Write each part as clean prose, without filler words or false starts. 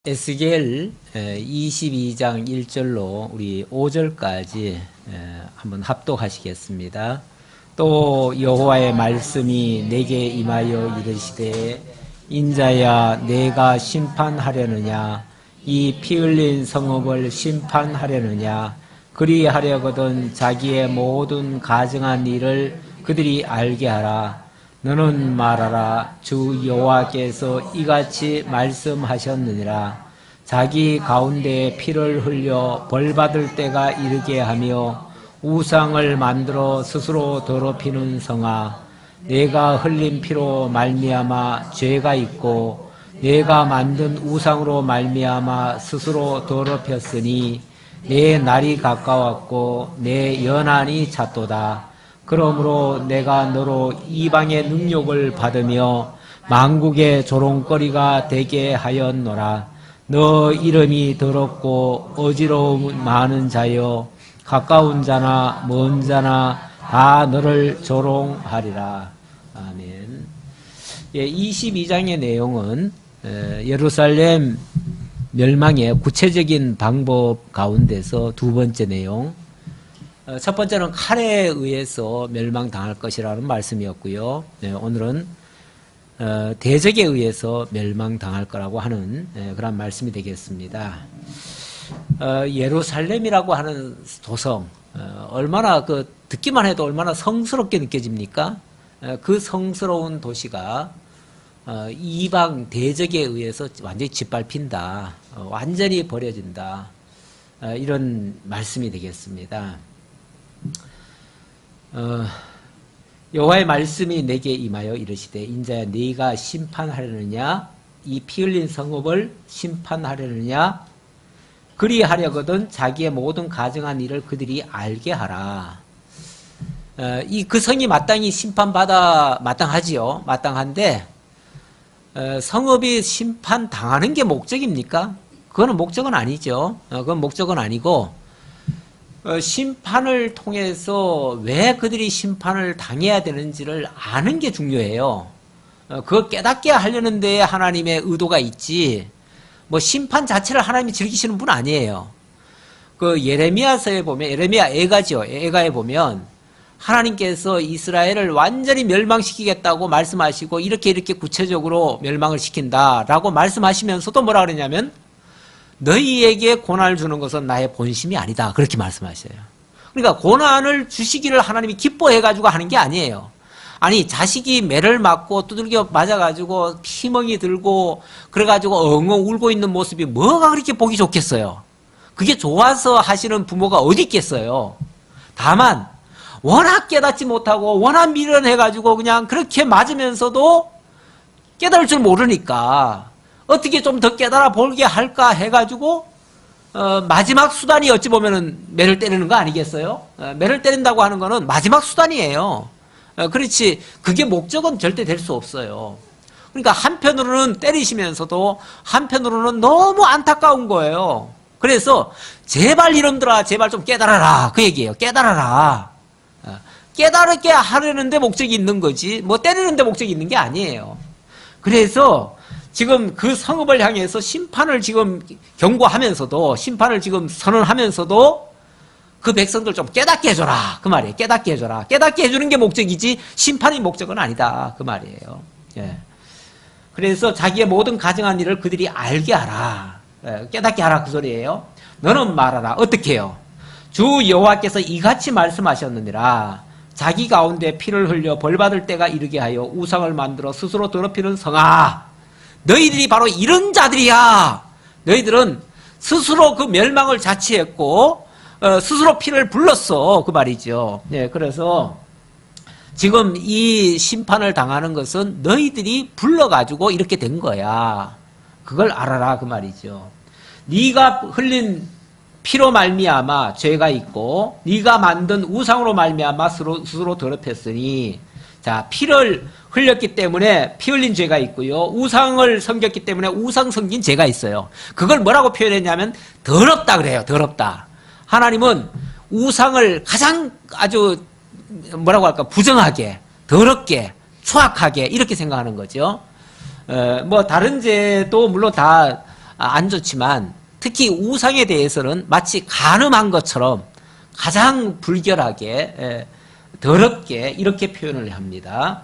에스겔 22장 1절로 우리 5절까지 한번 합독하시겠습니다. 또 여호와의 말씀이 내게 임하여 이르시되 인자야 내가 심판하려느냐 이 피 흘린 성읍을 심판하려느냐 그리하려거든 자기의 모든 가증한 일을 그들이 알게 하라. 너는 말하라. 주 여호와께서 이같이 말씀하셨느니라. 자기 가운데에 피를 흘려 벌받을 때가 이르게 하며 우상을 만들어 스스로 더럽히는 성아, 내가 흘린 피로 말미암아 죄가 있고 내가 만든 우상으로 말미암아 스스로 더럽혔으니 내 날이 가까웠고 내 연한이 찼도다. 그러므로 내가 너로 이방의 능욕을 받으며 만국의 조롱거리가 되게 하였노라. 너 이름이 더럽고 어지러움 많은 자여 가까운 자나 먼 자나 다 너를 조롱하리라. 아멘. 22장의 내용은 예루살렘 멸망의 구체적인 방법 가운데서 두 번째 내용, 첫 번째는 칼에 의해서 멸망당할 것이라는 말씀이었고요. 오늘은 대적에 의해서 멸망당할 거라고 하는 그런 말씀이 되겠습니다. 예루살렘이라고 하는 도성, 얼마나 듣기만 해도 얼마나 성스럽게 느껴집니까? 그 성스러운 도시가 이방 대적에 의해서 완전히 짓밟힌다, 완전히 버려진다, 이런 말씀이 되겠습니다. 여호와의 말씀이 내게 임하여 이르시되 인자야 네가 심판하려느냐 이 피 흘린 성읍을 심판하려느냐 그리하려거든 자기의 모든 가증한 일을 그들이 알게 하라. 그 성이 마땅히 심판받아 마땅하지요. 마땅한데 성읍이 심판당하는 게 목적입니까? 그거는 목적은 아니죠. 그건 목적은 아니고 심판을 통해서 왜 그들이 심판을 당해야 되는지를 아는 게 중요해요. 그거 깨닫게 하려는 데에 하나님의 의도가 있지, 심판 자체를 하나님이 즐기시는 분 아니에요. 예레미야서에 보면, 예레미야 애가죠. 애가에 보면 하나님께서 이스라엘을 완전히 멸망시키겠다고 말씀하시고 이렇게 구체적으로 멸망을 시킨다라고 말씀하시면서도 뭐라 그러냐면 너희에게 고난을 주는 것은 나의 본심이 아니다. 그렇게 말씀하셔요. 그러니까 고난을 주시기를 하나님이 기뻐해가지고 하는 게 아니에요. 아니, 자식이 매를 맞고 두들겨 맞아가지고 피멍이 들고 그래가지고 엉엉 울고 있는 모습이 뭐가 그렇게 보기 좋겠어요. 그게 좋아서 하시는 부모가 어디 있겠어요. 다만 워낙 깨닫지 못하고 워낙 미련해가지고 그냥 그렇게 맞으면서도 깨달을 줄 모르니까 어떻게 좀 더 깨달아 보게 할까 해가지고 마지막 수단이 어찌 보면은 매를 때리는 거 아니겠어요? 매를 때린다고 하는 거는 마지막 수단이에요. 그렇지 그게 목적은 절대 될 수 없어요. 그러니까 한편으로는 때리시면서도 한편으로는 너무 안타까운 거예요. 그래서 제발 이놈들아 제발 좀 깨달아라 그 얘기예요. 깨달아라. 깨달게 하려는데 목적이 있는 거지 때리는데 목적이 있는 게 아니에요. 그래서 지금 그 성읍을 향해서 심판을 지금 경고하면서도 심판을 지금 선언하면서도 그 백성들 좀 깨닫게 해줘라 그 말이에요. 깨닫게 해줘라. 깨닫게 해주는 게 목적이지 심판이 목적은 아니다 그 말이에요. 예. 그래서 자기의 모든 가증한 일을 그들이 알게 하라. 깨닫게 하라 그 소리예요. 너는 말하라. 어떻게 해요? 주 여호와께서 이같이 말씀하셨느니라. 자기 가운데 피를 흘려 벌받을 때가 이르게 하여 우상을 만들어 스스로 더럽히는 성아, 너희들이 바로 이런 자들이야. 너희들은 스스로 그 멸망을 자취했고 스스로 피를 불렀어 그 말이죠. 네, 그래서 지금 이 심판을 당하는 것은 너희들이 불러가지고 이렇게 된 거야. 그걸 알아라 그 말이죠. 네가 흘린 피로 말미암아 죄가 있고 네가 만든 우상으로 말미암아 스스로 더럽혔으니, 자, 피를 흘렸기 때문에 피 흘린 죄가 있고요. 우상을 섬겼기 때문에 우상 섬긴 죄가 있어요. 그걸 뭐라고 표현했냐면 더럽다 그래요. 더럽다. 하나님은 우상을 가장 아주 뭐라고 할까 부정하게, 더럽게, 추악하게 이렇게 생각하는 거죠. 다른 죄도 물론 다 안 좋지만 특히 우상에 대해서는 마치 간음한 것처럼 가장 불결하게 더럽게 이렇게 표현을 합니다.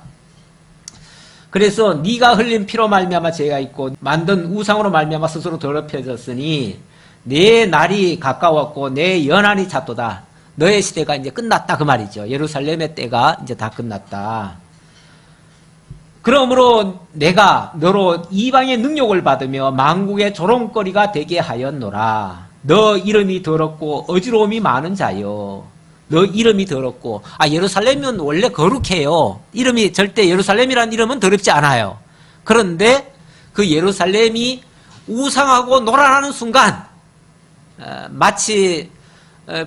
그래서 네가 흘린 피로 말미암아 죄가 있고 만든 우상으로 말미암아 스스로 더럽혀졌으니 내 날이 가까웠고 내 연한이 찼도다. 너의 시대가 이제 끝났다 그 말이죠. 예루살렘의 때가 이제 다 끝났다. 그러므로 내가 너로 이방의 능욕을 받으며 만국의 조롱거리가 되게 하였노라. 너 이름이 더럽고 어지러움이 많은 자여. 너 이름이 더럽고, 예루살렘은 원래 거룩해요. 이름이 절대 예루살렘이라는 이름은 더럽지 않아요. 그런데 그 예루살렘이 우상하고 놀아나는 순간 마치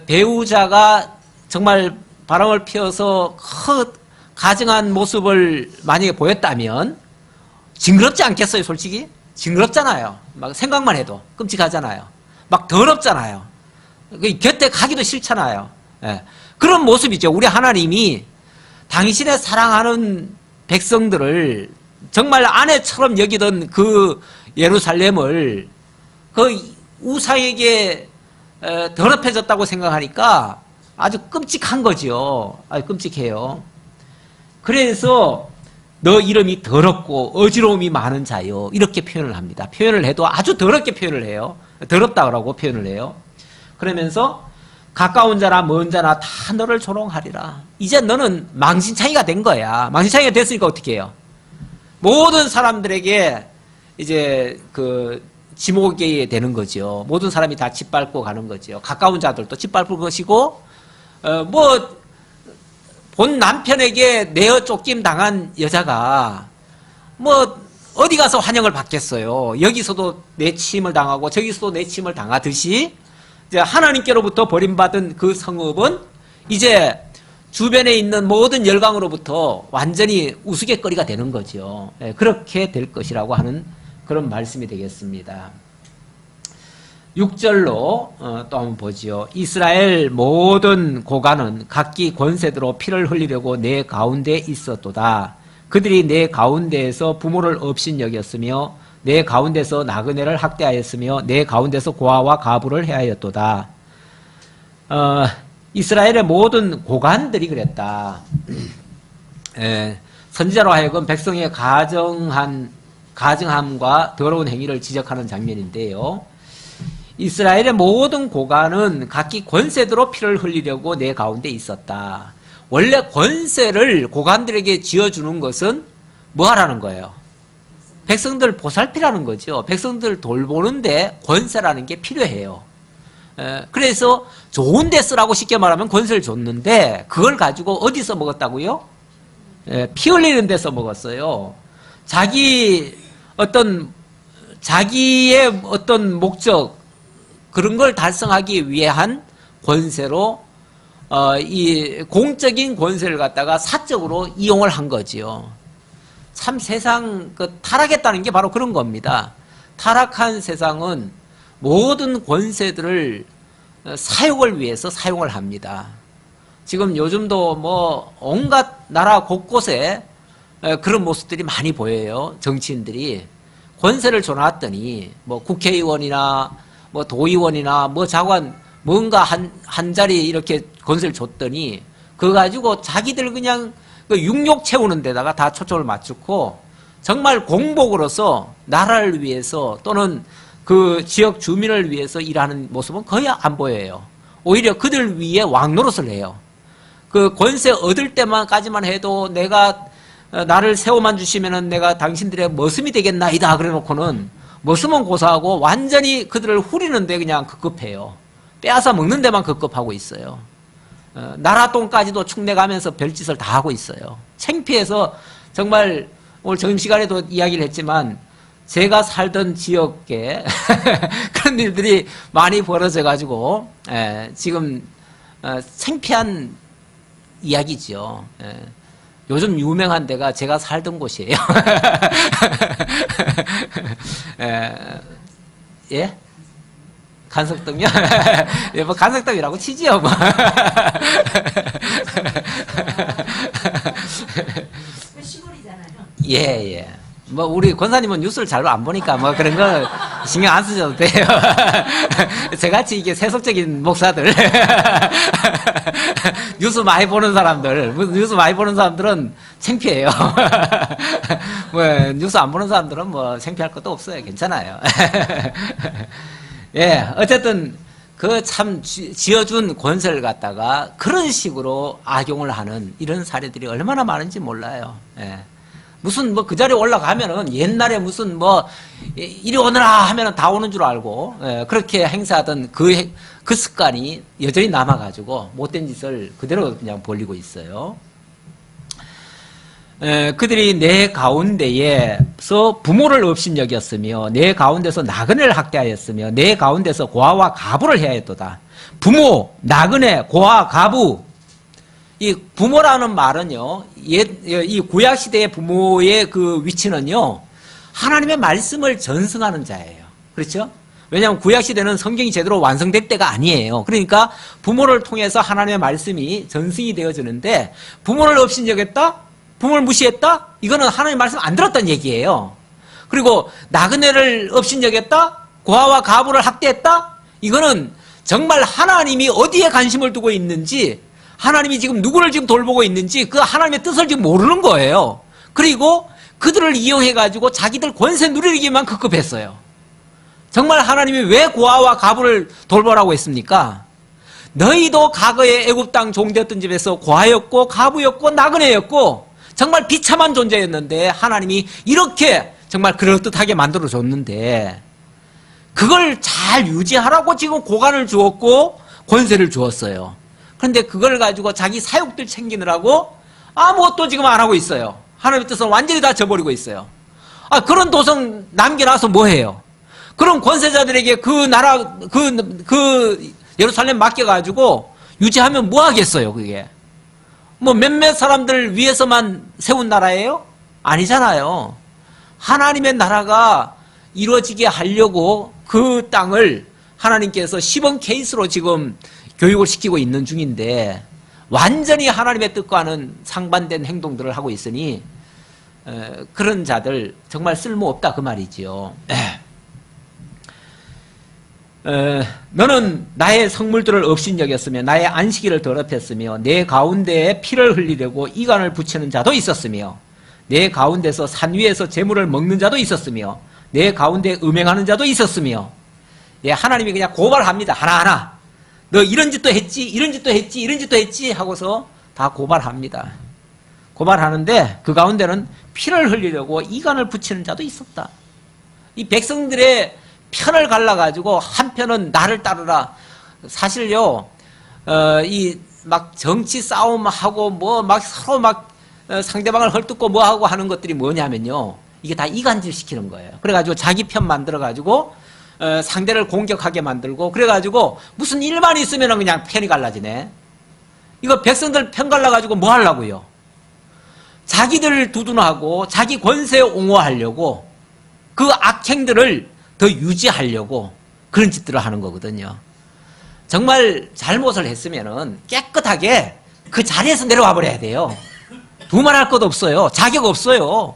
배우자가 정말 바람을 피워서 가증한 모습을 만약에 보였다면 징그럽지 않겠어요, 솔직히? 징그럽잖아요. 막 생각만 해도 끔찍하잖아요. 막 더럽잖아요. 곁에 가기도 싫잖아요. 예. 그런 모습이죠. 우리 하나님이 당신의 사랑하는 백성들을 정말 아내처럼 여기던 그 예루살렘을 그 우상에게 더럽혀졌다고 생각하니까 아주 끔찍한 거죠. 아주 끔찍해요. 그래서 너 이름이 더럽고 어지러움이 많은 자요. 이렇게 표현을 합니다. 표현을 해도 아주 더럽게 표현을 해요. 더럽다고 표현을 해요. 그러면서 가까운 자나 먼 자나 다 너를 조롱하리라. 이제 너는 망신창이가 된 거야. 망신창이가 됐으니까 어떻게 해요? 모든 사람들에게 이제 그 지목이 되는 거죠. 모든 사람이 다 짓밟고 가는 거죠. 가까운 자들도 짓밟을 것이고, 본 남편에게 내어 쫓김 당한 여자가 어디 가서 환영을 받겠어요. 여기서도 내침을 당하고 저기서도 내침을 당하듯이 이제 하나님께로부터 버림받은 그 성읍은 이제 주변에 있는 모든 열강으로부터 완전히 우스갯거리가 되는 거죠. 그렇게 될 것이라고 하는 그런 말씀이 되겠습니다. 6절로 또 한번 보지요. 이스라엘 모든 고관은 각기 권세대로 피를 흘리려고 내 가운데 있었도다. 그들이 내 가운데에서 부모를 업신여겼으며 내 가운데서 나그네를 학대하였으며 내 가운데서 고아와 가부를 해하였도다. 이스라엘의 모든 고관들이 그랬다. 선지자로 하여금 백성의 가증함과 더러운 행위를 지적하는 장면인데요. 이스라엘의 모든 고관은 각기 권세대로 피를 흘리려고 내 가운데 있었다. 원래 권세를 고관들에게 지어주는 것은 뭐 하라는 거예요? 백성들 보살피라는 거죠. 백성들 돌보는데 권세라는 게 필요해요. 그래서 좋은 데 쓰라고 쉽게 말하면 권세를 줬는데 그걸 가지고 어디서 먹었다고요? 피 흘리는 데서 먹었어요. 자기의 어떤 목적, 그런 걸 달성하기 위한 권세로 이 공적인 권세를 갖다가 사적으로 이용을 한 거지요. 참 세상 타락했다는 게 바로 그런 겁니다. 타락한 세상은 모든 권세들을 사용을 위해서 사용을 합니다. 지금 요즘도 온갖 나라 곳곳에 그런 모습들이 많이 보여요. 정치인들이 권세를 줘놨더니 국회의원이나 도의원이나 장관 뭔가 한 자리 이렇게 권세를 줬더니 그거 가지고 자기들 그냥 육욕 채우는 데다가 다 초점을 맞추고 정말 공복으로서 나라를 위해서 또는 그 지역 주민을 위해서 일하는 모습은 거의 안 보여요. 오히려 그들 위에 왕노릇을 해요. 그 권세 얻을 때만까지만 해도 내가 나를 세워만 주시면은 내가 당신들의 머슴이 되겠나이다 그래 놓고는 머슴은 고사하고 완전히 그들을 후리는데 그냥 급급해요. 빼앗아 먹는 데만 급급하고 있어요. 나라 똥까지도 축내가면서 별짓을 다 하고 있어요. 창피해서 정말 오늘 점심시간에도 이야기를 했지만 제가 살던 지역에 그런 일들이 많이 벌어져가지고 지금 창피한 이야기죠. 요즘 유명한 데가 제가 살던 곳이에요. 예? 간석동이요? 예, 간석동이라고 치지요, 시골이잖아요. 예. 뭐 우리 권사님은 뉴스를 잘 안 보니까 뭐 그런 거 신경 안 쓰셔도 돼요. 저같이 이게 세속적인 목사들 뉴스 많이 보는 사람들, 뉴스 많이 보는 사람들은 창피해요. 뭐 뉴스 안 보는 사람들은 뭐 창피할 것도 없어요. 괜찮아요. 예, 어쨌든 그 참 지어준 권세를 갖다가 그런 식으로 악용을 하는 이런 사례들이 얼마나 많은지 몰라요. 예. 무슨 뭐 그 자리에 올라가면은 옛날에 무슨 뭐 이리 오너라 하면은 다 오는 줄 알고 예, 그렇게 행사하던 그 습관이 여전히 남아가지고 못된 짓을 그대로 그냥 벌리고 있어요. 그들이 내 가운데에서 부모를 업신여겼으며 내 가운데서 나그네를 학대하였으며 내 가운데서 고아와 가부를 해하였도다. 부모, 나그네, 고아, 가부. 이 부모라는 말은요, 이 구약 시대의 부모의 그 위치는요, 하나님의 말씀을 전승하는 자예요. 그렇죠? 왜냐하면 구약 시대는 성경이 제대로 완성될 때가 아니에요. 그러니까 부모를 통해서 하나님의 말씀이 전승이 되어지는데 부모를 업신여겼다? 부모를 무시했다? 이거는 하나님의 말씀 안 들었다는 얘기예요. 그리고 나그네를 업신여겼다? 고아와 가부를 학대했다? 이거는 정말 하나님이 어디에 관심을 두고 있는지, 하나님이 지금 누구를 지금 돌보고 있는지 그 하나님의 뜻을 지금 모르는 거예요. 그리고 그들을 이용해가지고 자기들 권세 누리기만 급급했어요. 정말 하나님이 왜 고아와 가부를 돌보라고 했습니까? 너희도 과거에 애굽 땅 종되었던 집에서 고아였고 가부였고 나그네였고 정말 비참한 존재였는데 하나님이 이렇게 정말 그럴듯하게 만들어줬는데 그걸 잘 유지하라고 지금 고관을 주었고 권세를 주었어요. 그런데 그걸 가지고 자기 사육들 챙기느라고 아무것도 지금 안 하고 있어요. 하나님의 뜻은 완전히 다 저버리고 있어요. 그런 도성 남겨놔서 뭐해요? 그런 권세자들에게 그 나라 그 예루살렘 맡겨가지고 유지하면 뭐 하겠어요? 그게 뭐 몇몇 사람들 위해서만 세운 나라예요? 아니잖아요. 하나님의 나라가 이루어지게 하려고 그 땅을 하나님께서 시범 케이스로 지금 교육을 시키고 있는 중인데 완전히 하나님의 뜻과는 상반된 행동들을 하고 있으니 그런 자들 정말 쓸모없다 그 말이지요. 너는 나의 성물들을 업신여겼으며 나의 안식일을 더럽혔으며 내 가운데에 피를 흘리려고 이간을 붙이는 자도 있었으며 내 가운데서 산 위에서 재물을 먹는 자도 있었으며 내 가운데 음행하는 자도 있었으며. 예, 하나님이 그냥 고발합니다. 하나하나 너 이런 짓도 했지 이런 짓도 했지 이런 짓도 했지 하고서 다 고발합니다. 고발하는데 그 가운데는 피를 흘리려고 이간을 붙이는 자도 있었다. 이 백성들의 편을 갈라가지고 한편은 나를 따르라. 사실요, 이 막 정치 싸움하고 뭐 막 서로 막 상대방을 헐뜯고 뭐 하고 하는 것들이 뭐냐면요, 이게 다 이간질 시키는 거예요. 그래가지고 자기 편 만들어가지고 상대를 공격하게 만들고 그래가지고 무슨 일만 있으면 그냥 편이 갈라지네. 이거 백성들 편 갈라가지고 뭐 하려고요? 자기들 두둔하고 자기 권세 옹호하려고 그 악행들을 더 유지하려고 그런 짓들을 하는 거거든요. 정말 잘못을 했으면은 깨끗하게 그 자리에서 내려와 버려야 돼요. 두말할 것 없어요. 자격 없어요.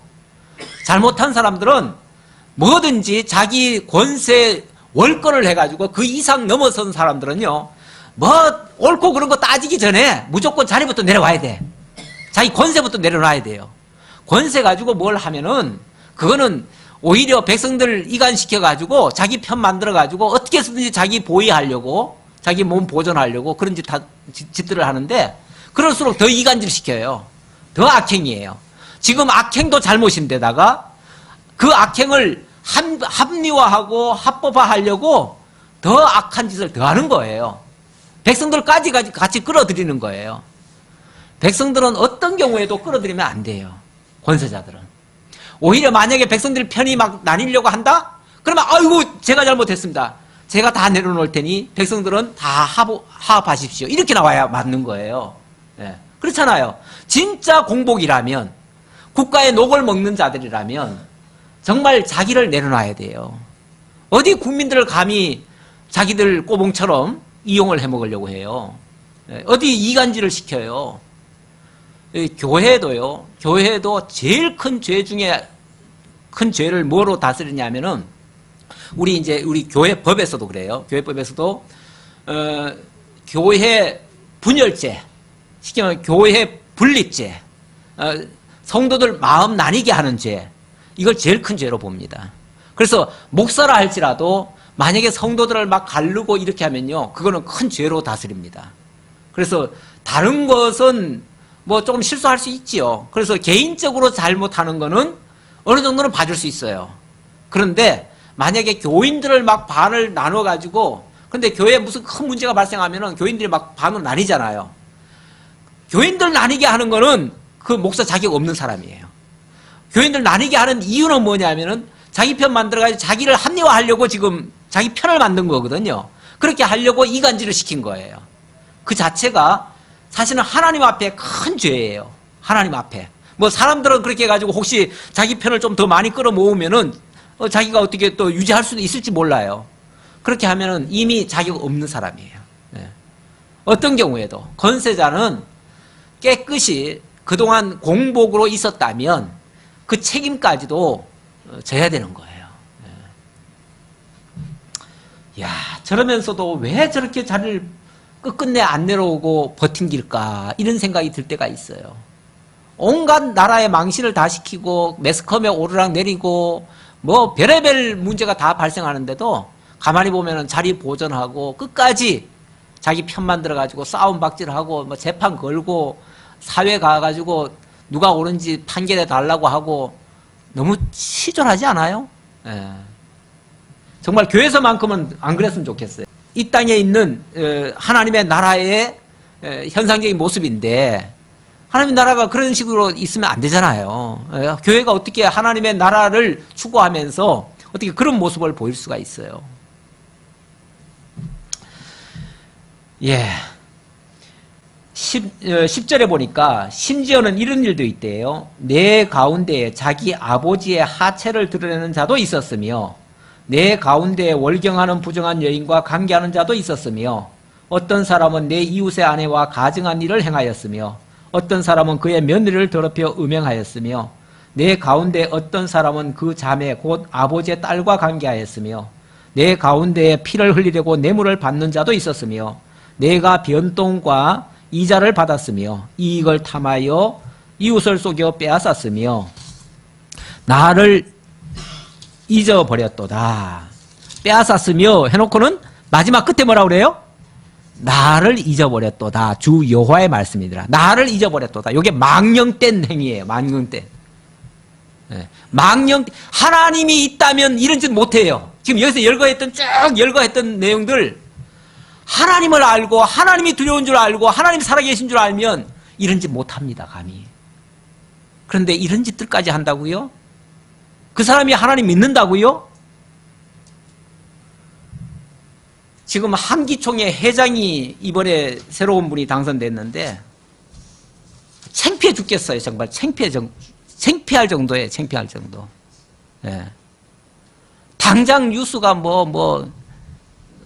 잘못한 사람들은 뭐든지 자기 권세 월권을 해가지고 그 이상 넘어선 사람들은요, 뭐 옳고 그런 거 따지기 전에 무조건 자리부터 내려와야 돼. 자기 권세부터 내려놔야 돼요. 권세 가지고 뭘 하면은 그거는 오히려 백성들 이간시켜가지고 자기 편 만들어가지고 어떻게 해서든지 자기 보위하려고 자기 몸 보존하려고 그런 짓들을 하는데 그럴수록 더 이간질시켜요. 더 악행이에요. 지금 악행도 잘못인데다가 그 악행을 합리화하고 합법화하려고 더 악한 짓을 더 하는 거예요. 백성들까지 같이 끌어들이는 거예요. 백성들은 어떤 경우에도 끌어들이면 안 돼요. 권세자들은. 오히려 만약에 백성들 편이 막 나뉘려고 한다? 그러면 아이고 제가 잘못했습니다. 제가 다 내려놓을 테니 백성들은 다 화합하십시오. 이렇게 나와야 맞는 거예요. 네. 그렇잖아요. 진짜 공복이라면, 국가의 녹을 먹는 자들이라면 정말 자기를 내려놔야 돼요. 어디 국민들을 감히 자기들 꼬봉처럼 이용을 해먹으려고 해요. 어디 이간질을 시켜요. 교회도요. 교회도 제일 큰 죄 중에 큰 죄를 뭐로 다스리냐면은 우리 교회법에서도 그래요. 교회법에서도 교회 분열죄, 쉽게 말하면 교회 분립죄, 성도들 마음 나뉘게 하는 죄, 이걸 제일 큰 죄로 봅니다. 그래서 목사라 할지라도 만약에 성도들을 막 가르고 이렇게 하면요, 그거는 큰 죄로 다스립니다. 그래서 다른 것은 뭐 조금 실수할 수 있지요. 그래서 개인적으로 잘못하는 거는 어느 정도는 봐줄 수 있어요. 그런데 만약에 교인들을 막 반을 나눠가지고, 근데 교회에 무슨 큰 문제가 발생하면은 교인들이 막 반으로 나뉘잖아요. 교인들 나뉘게 하는 거는 그 목사 자격 없는 사람이에요. 교인들 나뉘게 하는 이유는 뭐냐면은 자기 편 만들어가지고 자기를 합리화하려고 지금 자기 편을 만든 거거든요. 그렇게 하려고 이간질을 시킨 거예요. 그 자체가 사실은 하나님 앞에 큰 죄예요. 하나님 앞에. 뭐 사람들은 그렇게 해가지고 혹시 자기 편을 좀 더 많이 끌어모으면은 자기가 어떻게 또 유지할 수도 있을지 몰라요. 그렇게 하면은 이미 자격 없는 사람이에요. 네. 어떤 경우에도 권세자는 깨끗이 그동안 공복으로 있었다면 그 책임까지도 져야 되는 거예요. 네. 야, 저러면서도 왜 저렇게 자리를 끝끝내 안 내려오고 버틴길까, 이런 생각이 들 때가 있어요. 온갖 나라의 망신을 다 시키고 매스컴에 오르락 내리고 뭐 별의별 문제가 다 발생하는데도 가만히 보면은 자리 보존하고 끝까지 자기 편만 들어가지고 싸움 박질하고 뭐 재판 걸고 사회 가가지고 누가 옳은지 판결해 달라고 하고, 너무 치졸하지 않아요? 예. 정말 교회에서만큼은 안 그랬으면 좋겠어요. 이 땅에 있는 하나님의 나라의 현상적인 모습인데, 하나님의 나라가 그런 식으로 있으면 안 되잖아요. 교회가 어떻게 하나님의 나라를 추구하면서 어떻게 그런 모습을 보일 수가 있어요. 예. 10절에 보니까 심지어는 이런 일도 있대요. 내 가운데에 자기 아버지의 하체를 드러내는 자도 있었으며 내 가운데에 월경하는 부정한 여인과 관계하는 자도 있었으며 어떤 사람은 내 이웃의 아내와 가증한 일을 행하였으며 어떤 사람은 그의 며느리를 더럽혀 음행하였으며 내 가운데 어떤 사람은 그 자매 곧 아버지의 딸과 관계하였으며 내 가운데에 피를 흘리려고 뇌물을 받는 자도 있었으며 내가 변동과 이자를 받았으며 이익을 탐하여 이웃을 속여 빼앗았으며 나를 잊어버렸도다. 빼앗았으며 해놓고는 마지막 끝에 뭐라고 그래요? 나를 잊어버렸도다. 주 여호와의 말씀이더라. 나를 잊어버렸도다. 이게 망령된 행위예요. 망령된. 네. 하나님이 있다면 이런 짓 못해요. 지금 여기서 쭉 열거했던 내용들, 하나님을 알고 하나님이 두려운 줄 알고 하나님 살아계신 줄 알면 이런 짓 못합니다. 감히. 그런데 이런 짓들까지 한다고요? 그 사람이 하나님 믿는다고요? 지금 한기총회 회장이 이번에 새로운 분이 당선됐는데 창피해 죽겠어요. 정말 창피할 정도예요. 창피할 정도. 예. 당장 뉴스가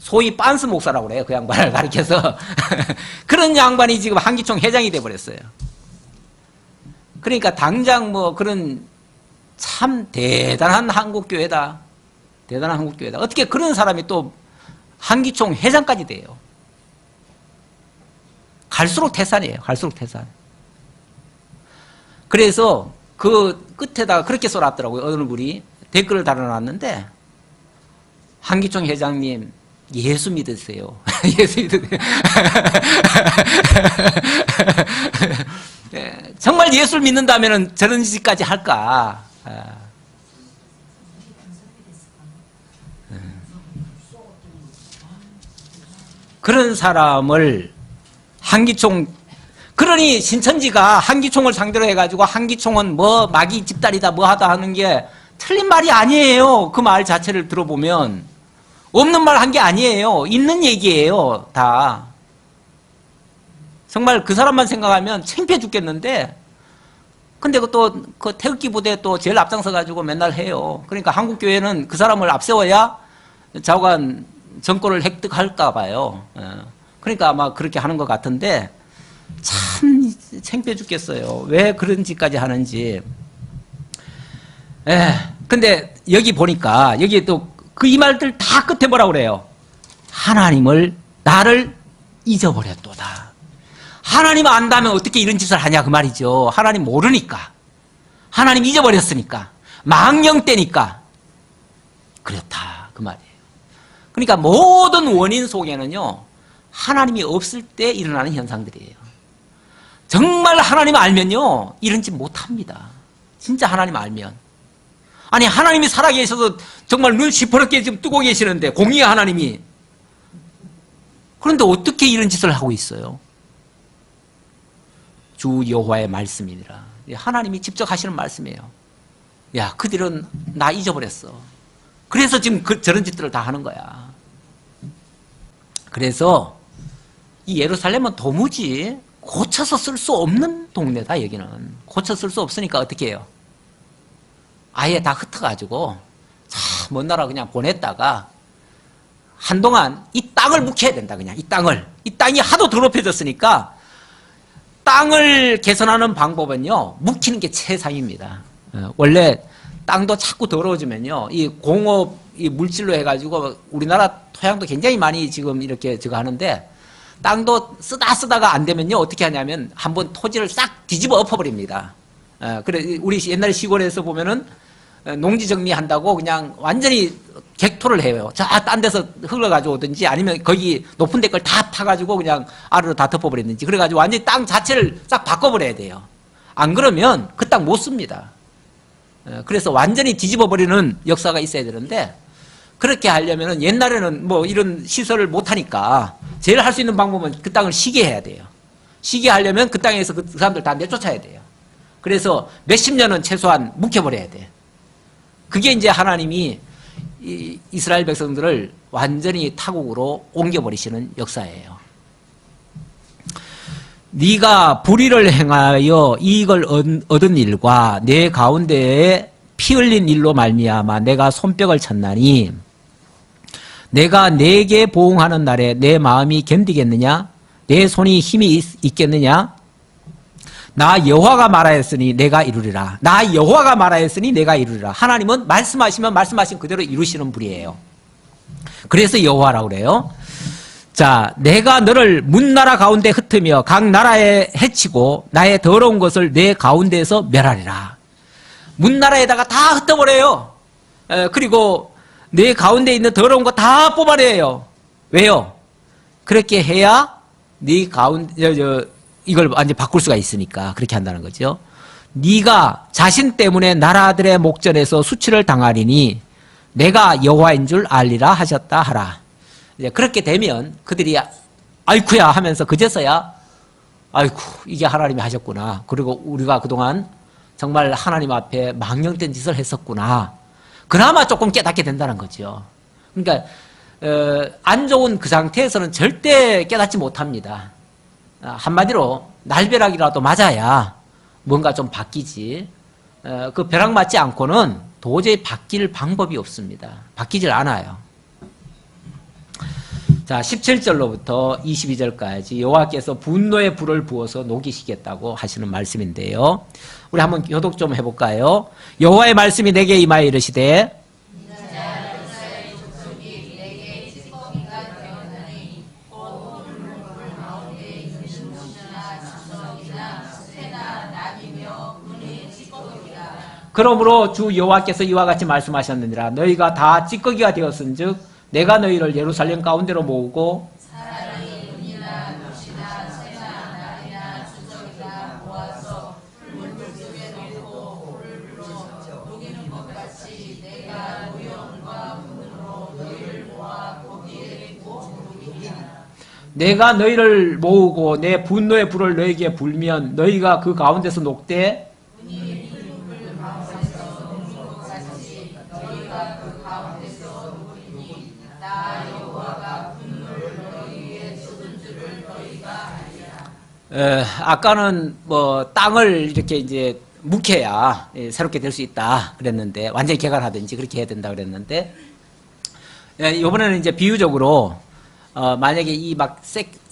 소위 빤스 목사라고 그래요. 그 양반을 가리켜서. 그런 양반이 지금 한기총 회장이 돼버렸어요. 그러니까 당장 그런 참 대단한 한국교회다. 대단한 한국교회다. 어떻게 그런 사람이 또 한기총 회장까지 돼요. 갈수록 태산이에요. 갈수록 태산. 그래서 그 끝에다가 그렇게 써놨더라고요. 어느 분이 댓글을 달아놨는데, 한기총 회장님 예수 믿으세요. 예수 믿으세요. 정말 예수를 믿는다면 저런 짓까지 할까? 그런 사람을 그러니 신천지가 한기총을 상대로 해가지고 한기총은 마귀 집단이다 하다 하는 게 틀린 말이 아니에요. 그 말 자체를 들어보면 없는 말 한 게 아니에요. 있는 얘기예요. 다. 정말 그 사람만 생각하면 창피해 죽겠는데, 근데 그 태극기 부대 또 제일 앞장서 가지고 맨날 해요. 그러니까 한국교회는 그 사람을 앞세워야 좌우간 정권을 획득할까 봐요. 그러니까 아마 그렇게 하는 것 같은데, 참 창피해 죽겠어요. 왜 그런 짓까지 하는지. 근데 여기 보니까 여기 또 그 이 말들 다 끝에 뭐라고 그래요? 하나님을 나를 잊어버렸도다. 하나님 안다면 어떻게 이런 짓을 하냐 그 말이죠. 하나님 모르니까. 하나님 잊어버렸으니까. 망령 때니까. 그렇다 그 말이에요. 그러니까 모든 원인 속에는요. 하나님이 없을 때 일어나는 현상들이에요. 정말 하나님 알면요. 이런 짓 못합니다. 진짜 하나님 알면. 아니 하나님이 살아계셔서 정말 눈 시퍼렇게 지금 뜨고 계시는데 공의의 하나님이 그런데 어떻게 이런 짓을 하고 있어요? 주 여호와의 말씀이니라. 하나님이 직접 하시는 말씀이에요. 야 그들은 나 잊어버렸어. 그래서 지금 저런 짓들을 다 하는 거야. 그래서 이 예루살렘은 도무지 고쳐서 쓸 수 없는 동네다. 여기는 고쳐 쓸 수 없으니까 어떻게 해요? 아예 다 흩어가지고 먼 나라 그냥 보냈다가 한동안 이 땅을 묵혀야 된다. 그냥 이 땅이 하도 더럽혀졌으니까 땅을 개선하는 방법은요 묵히는 게 최상입니다. 원래 땅도 자꾸 더러워지면요 이 공업 이 물질로 해가지고 우리나라 토양도 굉장히 많이 지금 이렇게 저거 하는데 땅도 쓰다가 안 되면요 어떻게 하냐면 한번 토지를 싹 뒤집어 엎어버립니다. 그래 우리 옛날 시골에서 보면은 농지 정리한다고 그냥 완전히 객토를 해요. 저 딴 데서 흙을 가져오든지 아니면 거기 높은 데 걸 다 타가지고 그냥 아래로 다 덮어버리든지 그래가지고 완전히 땅 자체를 싹 바꿔버려야 돼요. 안 그러면 그 땅 못 씁니다. 그래서 완전히 뒤집어버리는 역사가 있어야 되는데 그렇게 하려면은 옛날에는 뭐 이런 시설을 못하니까 제일 할 수 있는 방법은 그 땅을 쉬게 해야 돼요. 쉬게 하려면 그 땅에서 그 사람들 다 내쫓아야 돼요. 그래서 몇십 년은 최소한 묵혀버려야 돼. 그게 이제 하나님이 이스라엘 백성들을 완전히 타국으로 옮겨버리시는 역사예요. 네가 불의를 행하여 이익을 얻은 일과 내 가운데에 피 흘린 일로 말미암아 내가 손뼉을 쳤나니 내가 내게 보응하는 날에 내 마음이 견디겠느냐? 내 손이 힘이 있겠느냐? 나 여호와가 말하였으니 내가 이루리라. 나 여호와가 말하였으니 내가 이루리라. 하나님은 말씀하시면 말씀하신 그대로 이루시는 분이에요. 그래서 여호와라고 그래요. 자, 내가 너를 문나라 가운데 흩으며 각 나라에 해치고 나의 더러운 것을 내 가운데에서 멸하리라. 문나라에다가 다 흩어버려요. 그리고 내 가운데 있는 더러운 거 다 뽑아내요. 왜요? 그렇게 해야 네 가운데 이걸 완전히 바꿀 수가 있으니까 그렇게 한다는 거죠. 네가 자신 때문에 나라들의 목전에서 수치를 당하리니 내가 여호와인 줄 알리라 하셨다 하라. 이제 그렇게 되면 그들이 아이쿠야 하면서 그제서야 아이쿠 이게 하나님이 하셨구나. 그리고 우리가 그동안 정말 하나님 앞에 망령된 짓을 했었구나. 그나마 조금 깨닫게 된다는 거죠. 그러니까 안 좋은 그 상태에서는 절대 깨닫지 못합니다. 한마디로 날벼락이라도 맞아야 뭔가 좀 바뀌지. 그 벼락 맞지 않고는 도저히 바뀔 방법이 없습니다. 바뀌질 않아요. 자, 17절로부터 22절까지 여호와께서 분노의 불을 부어서 녹이시겠다고 하시는 말씀인데요. 우리 한번 교독 좀 해볼까요? 여호와의 말씀이 내게 임하여 이르시되 그러므로 주 여호와께서 이와 같이 말씀하셨느니라. 너희가 다 찌꺼기가 되었은즉 내가 너희를 예루살렘 가운데로 모으고 사람이 눈이나 돛이나 새나 나이나 주석이나 모아서 물불 속에 넣고 불을 불어 녹이는 것 같이 내가 노염과 분으로 너희를 모아 거기에 녹이리라. 내가 너희를 모으고 내 분노의 불을 너희에게 불면 너희가 그 가운데서 녹되 아까는 뭐 땅을 이렇게 이제 묵혀야 새롭게 될 수 있다 그랬는데 완전히 개간하든지 그렇게 해야 된다 그랬는데 이번에는 이제 비유적으로 만약에 이 막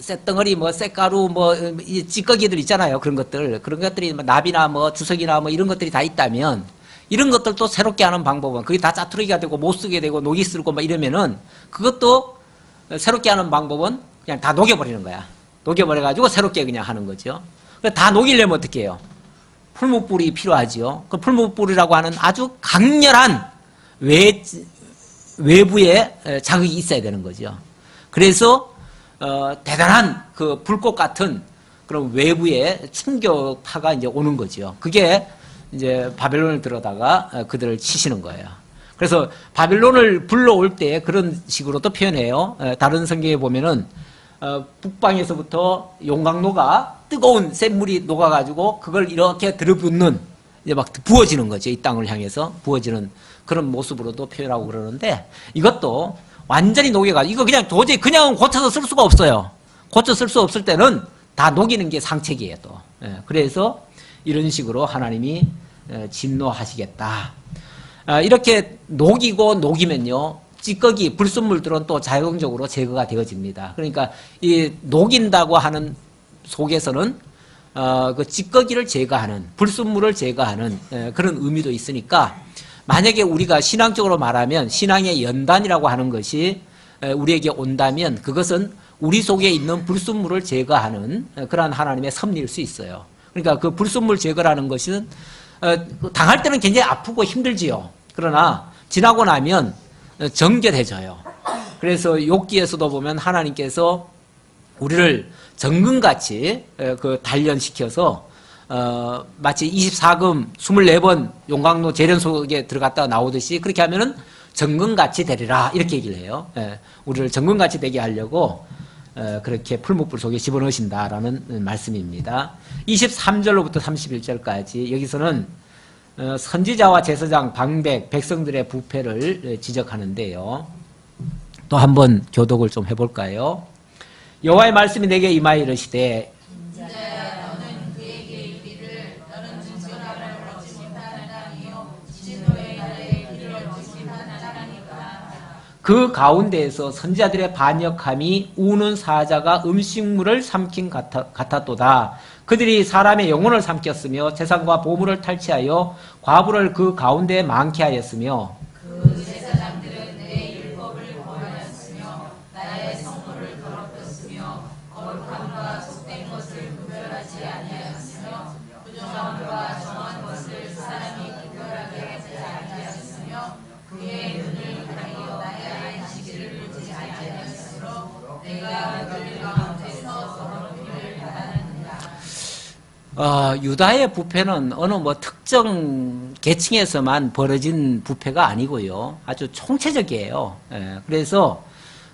쇳덩어리 뭐 쇳가루 뭐 이 찌꺼기들 있잖아요. 그런 것들이 뭐 나비나 뭐 주석이나 뭐 이런 것들이 다 있다면 이런 것들도 새롭게 하는 방법은 그게 다 짜투리가 되고 못 쓰게 되고 녹이 쓸고 막 이러면은 그것도 새롭게 하는 방법은 그냥 다 녹여버리는 거야. 녹여버려가지고 새롭게 그냥 하는 거죠. 다 녹이려면 어떻게 해요? 풀무불이 필요하지요. 그 풀무불이라고 하는 아주 강렬한 외부에 자극이 있어야 되는 거죠. 그래서 대단한 그 불꽃 같은 그런 외부의 충격파가 이제 오는 거죠. 그게 이제 바벨론을 들어다가 그들을 치시는 거예요. 그래서 바벨론을 불러올 때 그런 식으로도 표현해요. 다른 성경에 보면은 북방에서부터 용광로가 뜨거운 센 물이 녹아가지고 그걸 이렇게 들어붙는 이제 막 부어지는 거죠. 이 땅을 향해서 부어지는 그런 모습으로도 표현하고 그러는데 이것도 완전히 녹여가지고 이거 그냥 도저히 그냥 고쳐서 쓸 수가 없어요. 고쳐 쓸 수 없을 때는 다 녹이는 게 상책이에요. 또. 그래서 이런 식으로 하나님이 진노하시겠다. 이렇게 녹이면요. 찌꺼기, 불순물들은 또 자동적으로 제거가 되어집니다. 그러니까 이 녹인다고 하는 속에서는 그 찌꺼기를 제거하는, 불순물을 제거하는 그런 의미도 있으니까 만약에 우리가 신앙적으로 말하면 신앙의 연단이라고 하는 것이 우리에게 온다면 그것은 우리 속에 있는 불순물을 제거하는 그러한 하나님의 섭리일 수 있어요. 그러니까 그 불순물 제거라는 것은 당할 때는 굉장히 아프고 힘들지요. 그러나 지나고 나면 정결해져요. 그래서 욥기에서도 보면 하나님께서 우리를 정금같이 그 단련시켜서 마치 24금 24번 용광로 재련 속에 들어갔다가 나오듯이 그렇게 하면은 정금같이 되리라 이렇게 얘기를 해요. 우리를 정금같이 되게 하려고 그렇게 풀무불 속에 집어넣으신다라는 말씀입니다. 23절로부터 31절까지 여기서는 선지자와 제사장, 방백, 백성들의 부패를 지적하는데요. 또 한번 교독을 좀 해볼까요? 여호와의 말씀이 내게 임하여 이르시되 인자야 너는 그에게 이르기를 너는 증언하라 얻지 못하는 땅이요 진노의 날에 길을 얻지 못하는 땅이니까 그 가운데에서 선지자들의 반역함이 우는 사자가 음식물을 삼킨 같았도다. 그들이 사람의 영혼을 삼켰으며 재산과 보물을 탈취하여 과부를 그 가운데 많게 하였으며 그 제사장들은 내 율법을 범하였으며 나의 성물을 더럽혔으며 거룩함과 속된 것을 구별하지 아니하였으며 부정함과 정한 것을 사람이 구별하게 하지 아니하였으며 그의 눈을 가리어 나의 안식일을 보지 아니하였으므로 내가 그들 가운데서 더럽힘을 받았느니라. 유다의 부패는 어느 뭐 특정 계층에서만 벌어진 부패가 아니고요. 아주 총체적이에요. 그래서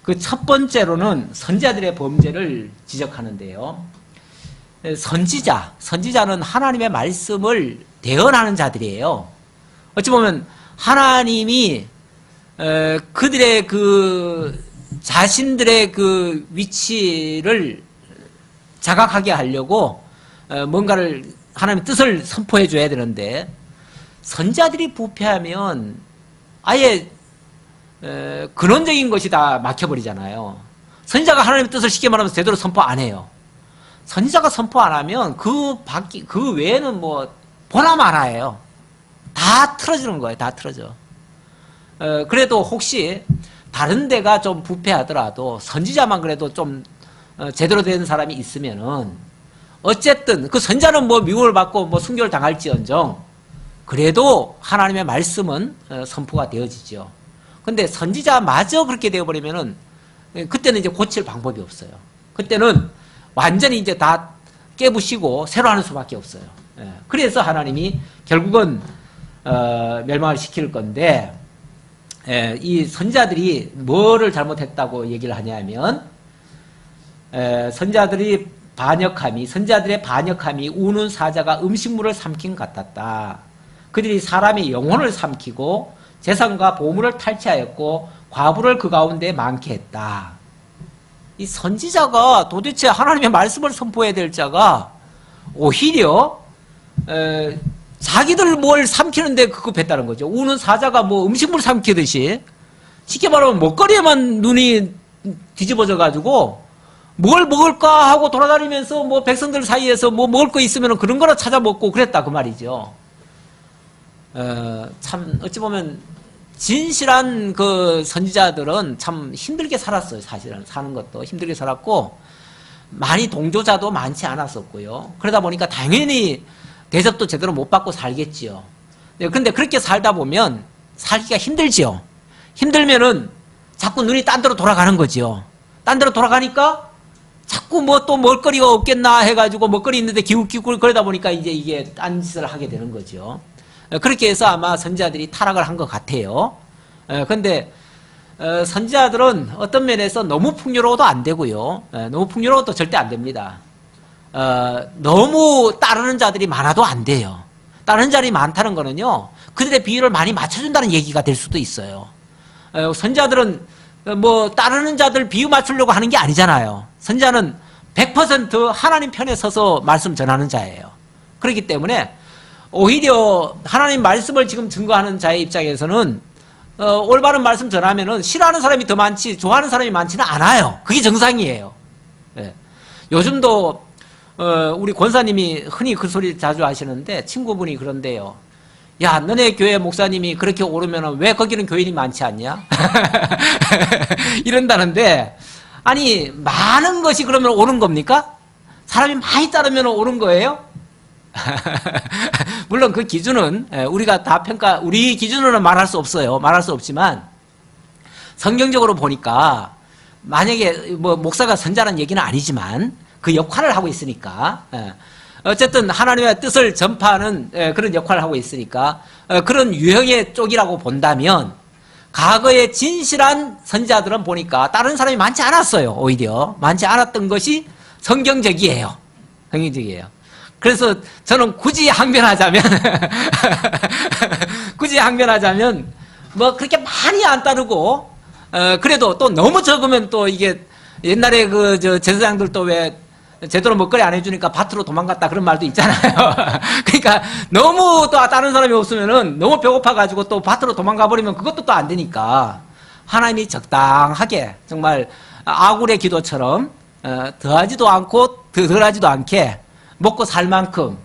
그 첫 번째로는 선지자들의 범죄를 지적하는데요. 선지자는 하나님의 말씀을 대언하는 자들이에요. 어찌 보면 하나님이 그들의 그 자신들의 그 위치를 자각하게 하려고 뭔가를 하나님의 뜻을 선포해 줘야 되는데 선지자들이 부패하면 아예 근원적인 것이 다 막혀버리잖아요. 선지자가 하나님의 뜻을 쉽게 말하면 제대로 선포 안 해요. 선지자가 선포 안 하면 그 외에는 뭐 보나 마나예요. 다 틀어지는 거예요. 다 틀어져. 그래도 혹시 다른 데가 좀 부패하더라도 선지자만 그래도 좀 제대로 된 사람이 있으면은 어쨌든 그 선자는 뭐 미움을 받고 뭐 순교를 당할지언정 그래도 하나님의 말씀은 선포가 되어지죠. 근데 선지자마저 그렇게 되어버리면은 그때는 이제 고칠 방법이 없어요. 그때는 완전히 이제 다 깨부시고 새로 하는 수밖에 없어요. 그래서 하나님이 결국은 멸망을 시킬 건데 이 선지자들이 뭐를 잘못했다고 얘기를 하냐면 선지자들의 반역함이 우는 사자가 음식물을 삼킨 같았다. 그들이 사람의 영혼을 삼키고 재산과 보물을 탈취하였고 과부를 그 가운데 많게 했다. 이 선지자가 도대체 하나님의 말씀을 선포해야 될 자가 오히려 자기들 뭘 삼키는데 그거 뱉다는 거죠. 우는 사자가 뭐 음식물 삼키듯이 쉽게 말하면 먹거리에만 눈이 뒤집어져 가지고 뭘 먹을까 하고 돌아다니면서 뭐 백성들 사이에서 뭐 먹을 거 있으면 그런 거나 찾아 먹고 그랬다 그 말이죠. 참 어찌 보면 진실한 그 선지자들은 참 힘들게 살았어요. 사실은 사는 것도 힘들게 살았고 많이 동조자도 많지 않았었고요. 그러다 보니까 당연히 대접도 제대로 못 받고 살겠지요. 그런데 그렇게 살다 보면 살기가 힘들지요. 힘들면은 자꾸 눈이 딴 데로 돌아가는 거지요. 딴 데로 돌아가니까 자꾸 뭐 또 먹거리가 없겠나 해가지고 먹거리 있는데 기웃기웃 그러다 보니까 이제 이게 딴 짓을 하게 되는 거죠. 그렇게 해서 아마 선지자들이 타락을 한 것 같아요. 그런데 선지자들은 어떤 면에서 너무 풍요로워도 안 되고요. 너무 풍요로워도 절대 안 됩니다. 너무 따르는 자들이 많아도 안 돼요. 따르는 자들이 많다는 거는요, 그들의 비율을 많이 맞춰준다는 얘기가 될 수도 있어요. 선지자들은 뭐 따르는 자들 비유 맞추려고 하는 게 아니잖아요. 선지자는 100% 하나님 편에 서서 말씀 전하는 자예요. 그렇기 때문에 오히려 하나님 말씀을 지금 증거하는 자의 입장에서는 올바른 말씀 전하면은 싫어하는 사람이 더 많지 좋아하는 사람이 많지는 않아요. 그게 정상이에요. 예. 요즘도 우리 권사님이 흔히 그 소리 자주 하시는데 친구분이 그런데요. 야, 너네 교회 목사님이 그렇게 오르면 왜 거기는 교인이 많지 않냐? 이런다는데, 아니, 많은 것이 그러면 오른 겁니까? 사람이 많이 따르면 오른 거예요? 물론 그 기준은 우리가 다 우리 기준으로는 말할 수 없어요. 말할 수 없지만, 성경적으로 보니까, 만약에 뭐 목사가 선자라는 얘기는 아니지만, 그 역할을 하고 있으니까, 어쨌든 하나님의 뜻을 전파하는 그런 역할을 하고 있으니까 그런 유형의 쪽이라고 본다면 과거에 진실한 선지자들은 보니까 다른 사람이 많지 않았어요. 오히려 많지 않았던 것이 성경적이에요. 성경적이에요. 그래서 저는 굳이 항변하자면 뭐 그렇게 많이 안 따르고 그래도 또 너무 적으면 또 이게 옛날에 제사장들 또 왜 제대로 먹거리 안 해주니까 밭으로 도망갔다 그런 말도 있잖아요. 그러니까 너무 또 다른 사람이 없으면은 너무 배고파가지고 또 밭으로 도망가 버리면 그것도 또 안 되니까 하나님이 적당하게 정말 아굴의 기도처럼 더하지도 않고 덜하지도 않게 먹고 살 만큼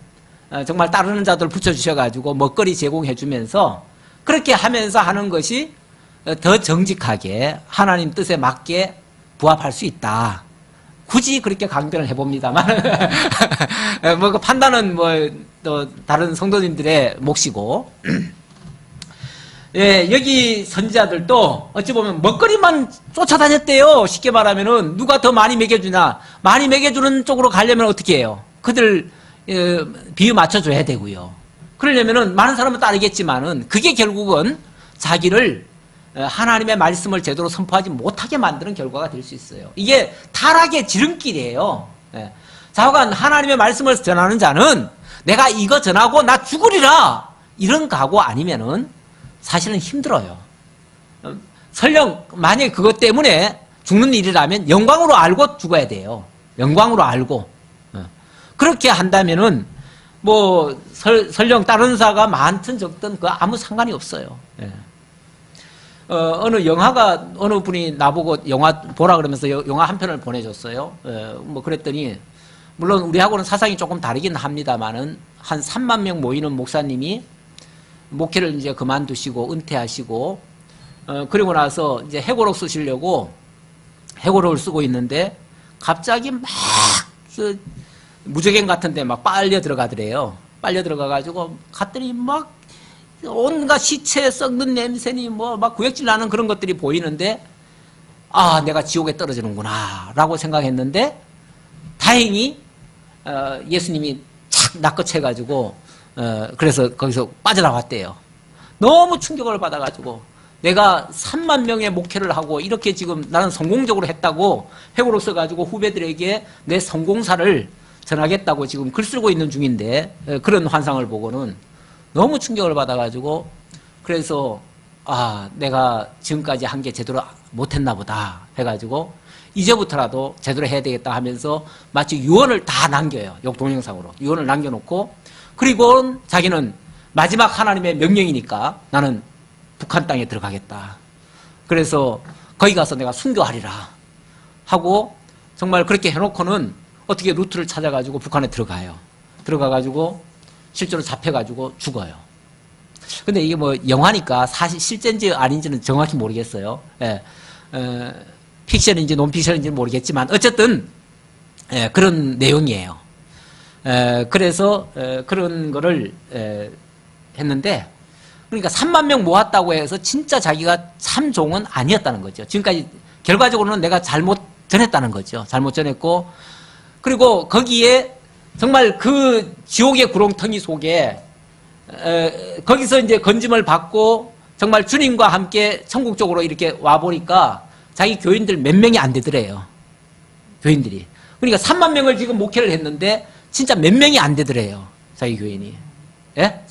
정말 따르는 자들 붙여주셔가지고 먹거리 제공해주면서 그렇게 하면서 하는 것이 더 정직하게 하나님 뜻에 맞게 부합할 수 있다. 굳이 그렇게 강변을 해봅니다만 뭐 그 판단은 뭐 또 다른 성도님들의 몫이고 예, 여기 선지자들도 어찌 보면 먹거리만 쫓아다녔대요. 쉽게 말하면은 누가 더 많이 먹여주나 많이 먹여주는 쪽으로 가려면 어떻게 해요? 그들 비유 맞춰줘야 되고요. 그러려면은 많은 사람은 따르겠지만은 그게 결국은 자기를 하나님의 말씀을 제대로 선포하지 못하게 만드는 결과가 될 수 있어요. 이게 타락의 지름길이에요. 좌우간 하나님의 말씀을 전하는 자는 내가 이거 전하고 나 죽으리라 이런 각오 아니면은 사실은 힘들어요. 설령 만약에 그것 때문에 죽는 일이라면 영광으로 알고 죽어야 돼요. 영광으로 알고 그렇게 한다면은 뭐 설령 다른 사가 많든 적든 그 아무 상관이 없어요. 어느 분이 나보고 영화 보라 그러면서 영화 한 편을 보내줬어요. 뭐 그랬더니, 물론 우리하고는 사상이 조금 다르긴 합니다만은, 한 3만 명 모이는 목사님이 목회를 이제 그만두시고, 은퇴하시고, 그리고 나서 이제 해고록 쓰시려고 해고록을 쓰고 있는데, 갑자기 막, 무적행 같은데 막 빨려 들어가더래요. 빨려 들어가가지고, 갔더니 막, 온갖 시체 썩는 냄새니 뭐 막 구역질 나는 그런 것들이 보이는데 아 내가 지옥에 떨어지는구나 라고 생각했는데 다행히 예수님이 착 낚아채가지고 그래서 거기서 빠져나왔대요. 너무 충격을 받아가지고 내가 3만 명의 목회를 하고 이렇게 지금 나는 성공적으로 했다고 회고록 써가지고 후배들에게 내 성공사를 전하겠다고 지금 글 쓰고 있는 중인데 그런 환상을 보고는 너무 충격을 받아가지고 그래서 아 내가 지금까지 한 게 제대로 못했나 보다 해가지고 이제부터라도 제대로 해야 되겠다 하면서 마치 유언을 다 남겨요. 동영상으로 유언을 남겨놓고 그리고 자기는 마지막 하나님의 명령이니까 나는 북한 땅에 들어가겠다. 그래서 거기 가서 내가 순교하리라 하고 정말 그렇게 해놓고는 어떻게 루트를 찾아가지고 북한에 들어가요. 들어가가지고 실제로 잡혀가지고 죽어요. 근데 이게 뭐 영화니까 사실 실제인지 아닌지는 정확히 모르겠어요. 예. 픽션인지 논픽션인지는 모르겠지만 어쨌든 그런 내용이에요. 그래서 그런 거를 했는데 그러니까 3만 명 모았다고 해서 진짜 자기가 참종은 아니었다는 거죠. 지금까지 결과적으로는 내가 잘못 전했다는 거죠. 잘못 전했고 그리고 거기에 정말 그 지옥의 구렁텅이 속에 거기서 이제 건짐을 받고 정말 주님과 함께 천국 쪽으로 이렇게 와보니까 자기 교인들 몇 명이 안 되더래요. 교인들이. 그러니까 3만 명을 지금 목회를 했는데 진짜 몇 명이 안 되더래요. 자기 교인이. 예?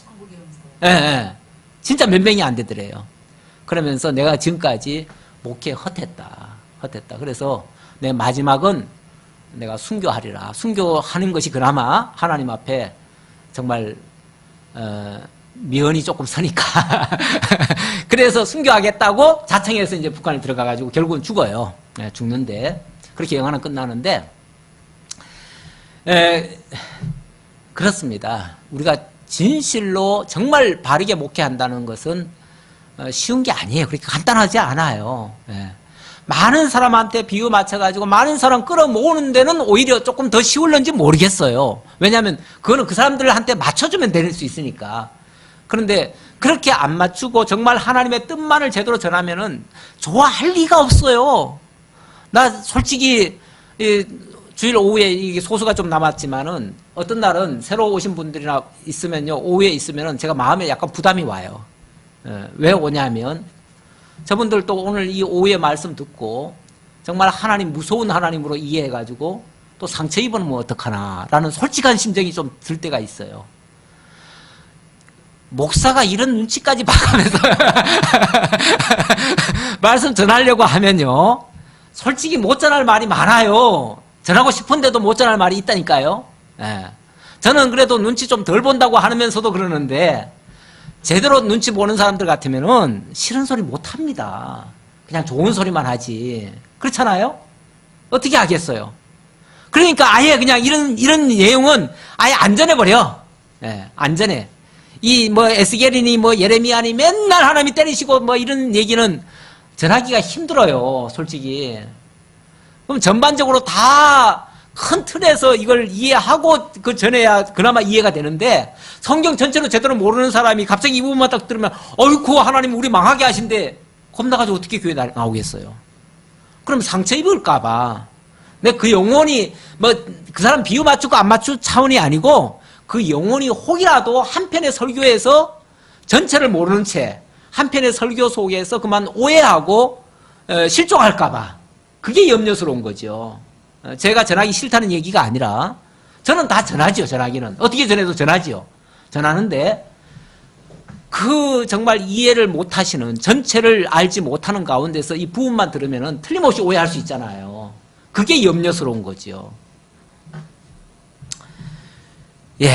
예, 예. 진짜 몇 명이 안 되더래요. 그러면서 내가 지금까지 목회 헛했다. 그래서 내 마지막은 내가 순교하리라. 순교하는 것이 그나마 하나님 앞에 정말 미연이 조금 서니까 그래서 순교하겠다고 자청해서 이제 북한에 들어가가지고 결국은 죽어요. 죽는데 그렇게 영화는 끝나는데 그렇습니다. 우리가 진실로 정말 바르게 목회한다는 것은 쉬운 게 아니에요. 그렇게 간단하지 않아요. 많은 사람한테 비유 맞춰가지고 많은 사람 끌어모으는 데는 오히려 조금 더 쉬울런지 모르겠어요. 왜냐하면 그거는 그 사람들한테 맞춰주면 될 수 있으니까. 그런데 그렇게 안 맞추고 정말 하나님의 뜻만을 제대로 전하면은 좋아할 리가 없어요. 나 솔직히 주일 오후에 이게 소수가 좀 남았지만은 어떤 날은 새로 오신 분들이나 있으면요, 오후에 있으면은 제가 마음에 약간 부담이 와요. 왜 오냐면 저분들도 오늘 이 오후의 말씀 듣고 정말 하나님 무서운 하나님으로 이해해가지고 또 상처 입으면 어떡하나라는 솔직한 심정이 좀 들 때가 있어요. 목사가 이런 눈치까지 봐가면서 말씀 전하려고 하면요, 솔직히 못 전할 말이 많아요. 전하고 싶은데도 못 전할 말이 있다니까요. 저는 그래도 눈치 좀 덜 본다고 하면서도 그러는데 제대로 눈치 보는 사람들 같으면은 싫은 소리 못 합니다. 그냥 좋은 소리만 하지. 그렇잖아요? 어떻게 하겠어요? 그러니까 아예 그냥 이런 내용은 아예 안 전해버려. 안 전해. 이 뭐 에스겔이니 뭐 예레미야니 맨날 하나님이 때리시고 뭐 이런 얘기는 전하기가 힘들어요. 솔직히. 그럼 전반적으로 다 큰 틀에서 이걸 이해하고 그 전해야 그나마 이해가 되는데 성경 전체로 제대로 모르는 사람이 갑자기 이 부분만 딱 들으면 어이쿠 하나님 우리 망하게 하신대 겁나가지고 어떻게 교회 나오겠어요. 그럼 상처 입을까봐 근데 그 영혼이 뭐 그 사람 비유 맞추고 안 맞출 차원이 아니고 그 영혼이 혹이라도 한편의 설교에서 전체를 모르는 채 한편의 설교 속에서 그만 오해하고 실종할까봐 그게 염려스러운 거죠. 제가 전하기 싫다는 얘기가 아니라 저는 다 전하지요. 전하기는 어떻게 전해도 전하지요. 전하는데 그 정말 이해를 못하시는 전체를 알지 못하는 가운데서 이 부분만 들으면은 틀림없이 오해할 수 있잖아요. 그게 염려스러운 거지요. 예.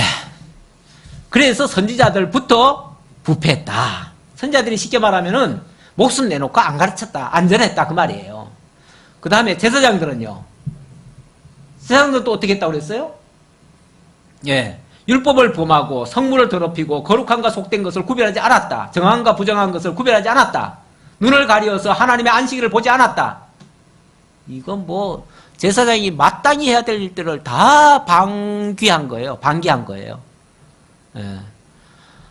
그래서 선지자들부터 부패했다. 선지자들이 쉽게 말하면은 목숨 내놓고 안 가르쳤다, 안 전했다 그 말이에요. 그 다음에 제사장들은요. 제사장들은 또 어떻게 했다고 그랬어요? 예. 율법을 범하고 성물을 더럽히고 거룩함과 속된 것을 구별하지 않았다. 정함과 부정한 것을 구별하지 않았다. 눈을 가리어서 하나님의 안식일을 보지 않았다. 이건 뭐 제사장이 마땅히 해야 될 일들을 다 방기한 거예요. 예.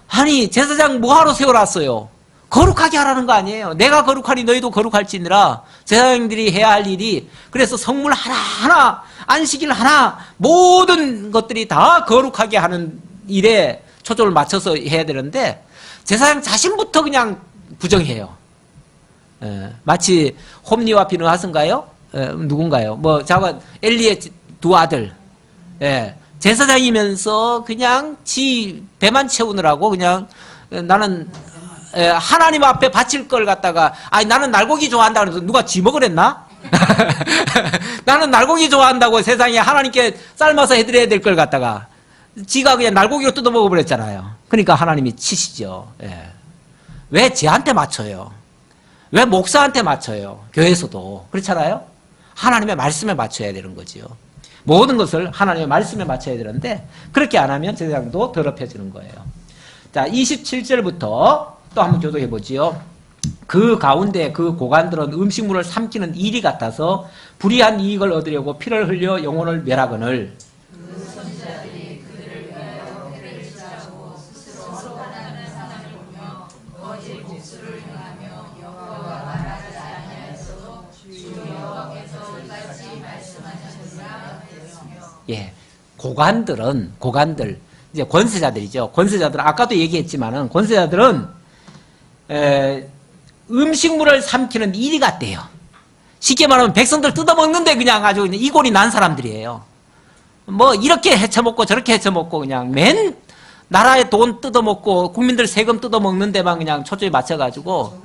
아니 제사장 뭐하러 세워놨어요? 거룩하게 하라는 거 아니에요. 내가 거룩하니 너희도 거룩할지니라. 제사장들이 해야 할 일이 그래서 성물 하나하나 안식일 하나 모든 것들이 다 거룩하게 하는 일에 초점을 맞춰서 해야 되는데 제사장 자신부터 그냥 부정해요. 마치 홈리와 비느하스인가요? 누군가요? 뭐 자가 엘리의 두 아들 제사장이면서 그냥 지 배만 채우느라고 그냥 나는 하나님 앞에 바칠 걸 갖다가 아니 나는 날고기 좋아한다 그래서 누가 쥐 먹으랬나? 나는 날고기 좋아한다고 세상에 하나님께 삶아서 해드려야 될 걸 갖다가 지가 그냥 날고기로 뜯어 먹어버렸잖아요. 그러니까 하나님이 치시죠. 왜 쟤한테 맞춰요? 왜 목사한테 맞춰요? 교회에서도 그렇잖아요. 하나님의 말씀에 맞춰야 되는 거지요. 모든 것을 하나님의 말씀에 맞춰야 되는데 그렇게 안 하면 제사장도 더럽혀지는 거예요. 자, 27절부터 또 한번 교독해 보지요. 그 가운데 그 고관들은 음식물을 삼키는 일이 같아서 불의한 이익을 얻으려고 피를 흘려 영혼을 멸하거늘. 예, 고관들 이제 권세자들이죠. 권세자들은 아까도 얘기했지만은 권세자들은 음식물을 삼키는 일이 같대요. 쉽게 말하면 백성들 뜯어먹는데 그냥 아주 그냥 이골이 난 사람들이에요. 뭐 이렇게 헤쳐먹고 저렇게 헤쳐먹고 그냥 맨 나라의 돈 뜯어먹고 국민들 세금 뜯어먹는 데만 그냥 초점이 맞춰가지고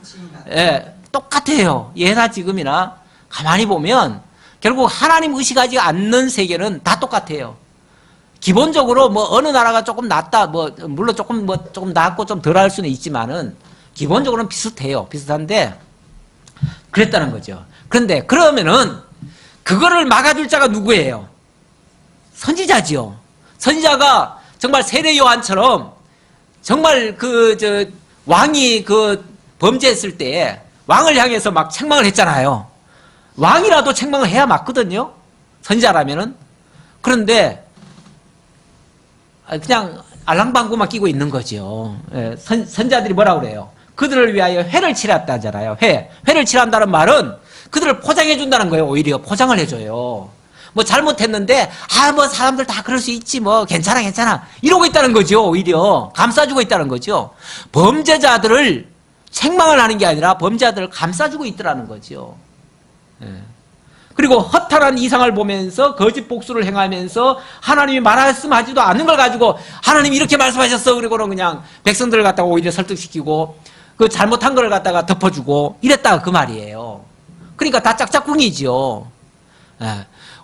똑같아요. 예나 지금이나 가만히 보면 결국 하나님 의식하지 않는 세계는 다 똑같아요. 기본적으로 뭐 어느 나라가 조금 낫다, 뭐 물론 조금 낫고 좀 덜할 수는 있지만은 기본적으로는 비슷해요. 비슷한데 그랬다는 거죠. 그런데 그러면은 그거를 막아줄 자가 누구예요? 선지자지요. 선지자가 정말 세례 요한처럼 정말 왕이 범죄했을 때 왕을 향해서 막 책망을 했잖아요. 왕이라도 책망을 해야 맞거든요. 선지자라면은. 그런데 그냥 알랑방구만 끼고 있는 거죠. 선지자들이 뭐라고 그래요? 그들을 위하여 회를 치렀다잖아요. 회를 치란다는 말은 그들을 포장해 준다는 거예요. 오히려 포장을 해줘요. 뭐 잘못했는데 뭐 사람들 다 그럴 수 있지 뭐 괜찮아 이러고 있다는 거죠. 오히려 감싸주고 있다는 거죠. 범죄자들을 책망을 하는 게 아니라 범죄자들을 감싸주고 있더라는 거죠. 그리고 허탈한 이상을 보면서 거짓 복수를 행하면서 하나님이 말씀하지도 않는 걸 가지고 하나님이 이렇게 말씀하셨어 그리고는 그냥 백성들을 갖다가 오히려 설득시키고 그 잘못한 걸 갖다가 덮어주고 이랬다가 그 말이에요. 그러니까 다 짝짝꿍이죠.